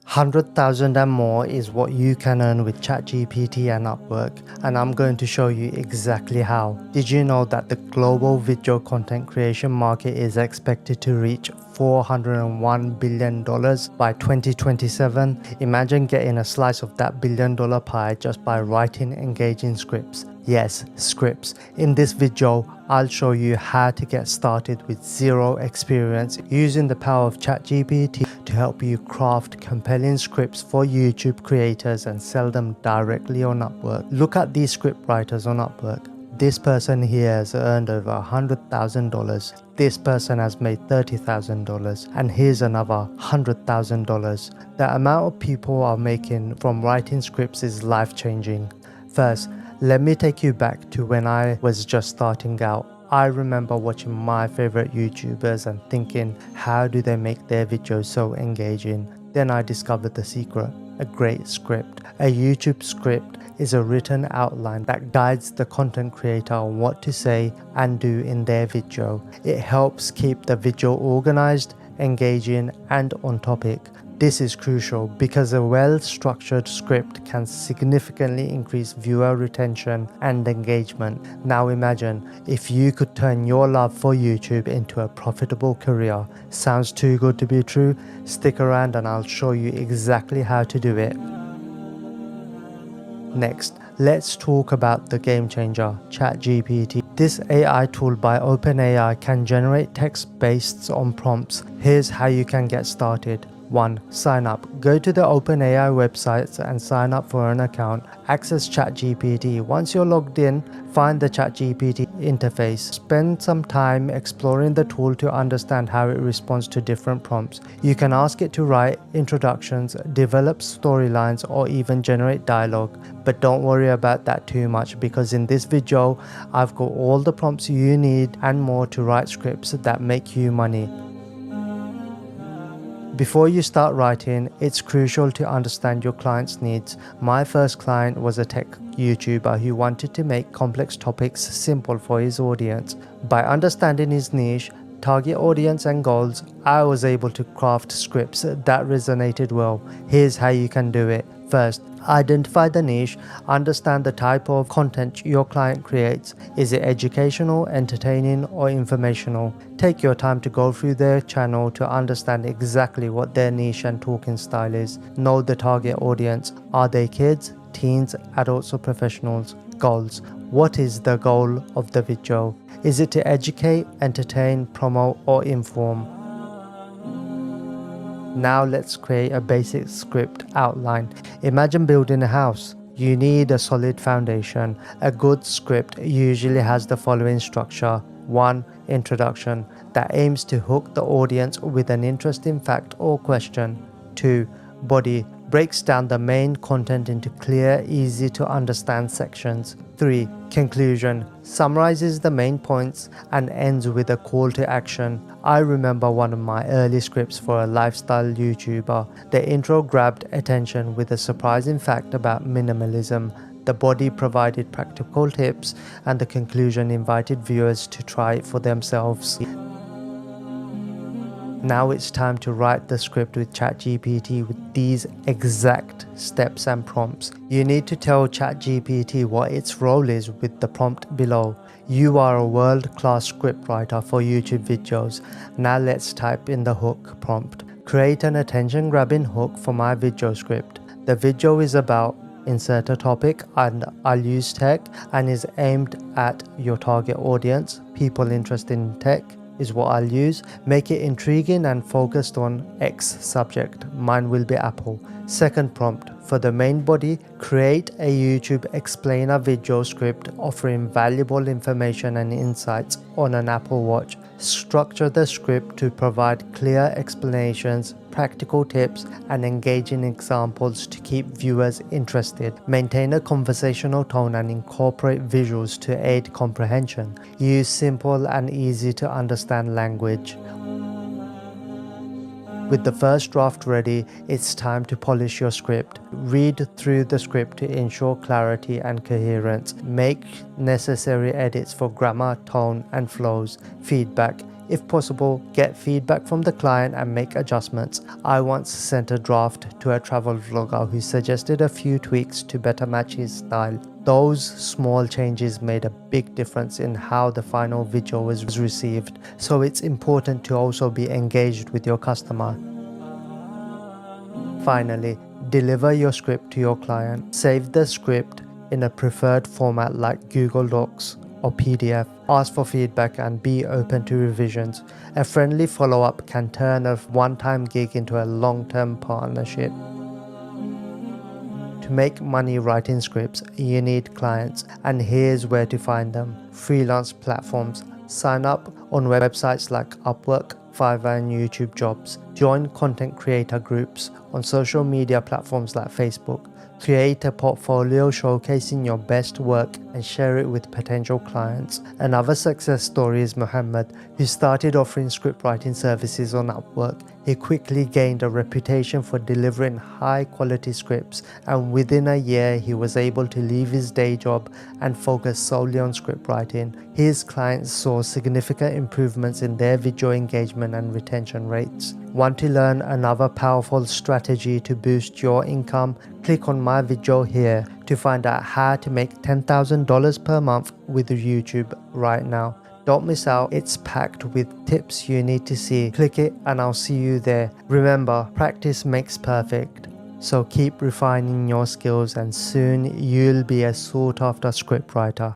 100,000 and more is what you can earn with ChatGPT and Upwork, and I'm going to show you exactly how. Did you know that the global video content creation market is expected to reach $401 billion by 2027? Imagine getting a slice of that billion-dollar pie just by writing engaging scripts. Yes, scripts. In this video, I'll show you how to get started with zero experience using the power of ChatGPT to help you craft compelling scripts for YouTube creators and sell them directly on Upwork. Look at these script writers on Upwork. This person here has earned over $100,000. This person has made $30,000, and here's another $100,000. The amount of people are making from writing scripts is life-changing. First, let me take you back to when I was just starting out. I remember watching my favorite YouTubers and thinking, how do they make their videos so engaging? Then I discovered the secret: a great script. A YouTube script is a written outline that guides the content creator on what to say and do in their video. It helps keep the video organized, engaging, and on topic. This is crucial because a well-structured script can significantly increase viewer retention and engagement. Now imagine if you could turn your love for YouTube into a profitable career. Sounds too good to be true? Stick around and I'll show you exactly how to do it. Next, let's talk about the game changer, ChatGPT. This AI tool by OpenAI can generate text based on prompts. Here's how you can get started. 1. Sign up. Go to the OpenAI website and sign up for an account. Access ChatGPT. Once you're logged in, find the ChatGPT interface. Spend some time exploring the tool to understand how it responds to different prompts. You can ask it to write introductions, develop storylines, or even generate dialogue. But don't worry about that too much, because in this video, I've got all the prompts you need and more to write scripts that make you money. Before you start writing, it's crucial to understand your client's needs. My first client was a tech YouTuber who wanted to make complex topics simple for his audience. By understanding his niche, target audience and goals, I was able to craft scripts that resonated well. Here's how you can do it. First, identify the niche. Understand the type of content your client creates. Is it educational, entertaining, or informational? Take your time to go through their channel to understand exactly what their niche and talking style is. Know the target audience. Are they kids, teens, adults, or professionals? Goals. What is the goal of the video? Is it to educate, entertain, promote, or inform? Now let's create a basic script outline. Imagine building a house. You need a solid foundation. A good script usually has the following structure. 1. Introduction, that aims to hook the audience with an interesting fact or question. 2. Body, breaks down the main content into clear, easy to understand sections. 3. Conclusion, summarizes the main points and ends with a call to action. I remember one of my early scripts for a lifestyle YouTuber. The intro grabbed attention with a surprising fact about minimalism. The body provided practical tips, and the conclusion invited viewers to try it for themselves. Now it's time to write the script with ChatGPT with these exact steps and prompts. You need to tell ChatGPT what its role is with the prompt below. You are a world-class scriptwriter for YouTube videos. Now let's type in the hook prompt. Create an attention-grabbing hook for my video script. The video is about insert a topic, and I'll use tech and is aimed at your target audience. People interested in tech is what I'll use. Make it intriguing and focused on X subject. Mine will be Apple. Second prompt, for the main body, create a YouTube explainer video script offering valuable information and insights on an Apple Watch. Structure the script to provide clear explanations, practical tips, and engaging examples to keep viewers interested. Maintain a conversational tone and incorporate visuals to aid comprehension. Use simple and easy to understand language. With the first draft ready, it's time to polish your script. Read through the script to ensure clarity and coherence. Make necessary edits for grammar, tone, and flows. Feedback. If possible, get feedback from the client and make adjustments. I once sent a draft to a travel vlogger who suggested a few tweaks to better match his style. Those small changes made a big difference in how the final video was received, so it's important to also be engaged with your customer. Finally, deliver your script to your client. Save the script in a preferred format like Google Docs or PDF. Ask for feedback and be open to revisions. A friendly follow-up can turn a one-time gig into a long-term partnership. To make money writing scripts, you need clients, and here's where to find them. Freelance platforms. Sign up on websites like Upwork, Fiverr and YouTube Jobs. Join content creator groups on social media platforms like Facebook. Create a portfolio showcasing your best work and share it with potential clients. Another success story is Muhammad, who started offering scriptwriting services on Upwork. He quickly gained a reputation for delivering high-quality scripts, and within a year he was able to leave his day job and focus solely on scriptwriting. His clients saw significant improvements in their video engagement and retention rates. Want to learn another powerful strategy to boost your income? Click on my video here to find out how to make $10,000 per month with YouTube right now. Don't miss out, it's packed with tips you need to see. Click it and I'll see you there. Remember, practice makes perfect. So keep refining your skills and soon you'll be a sought after scriptwriter.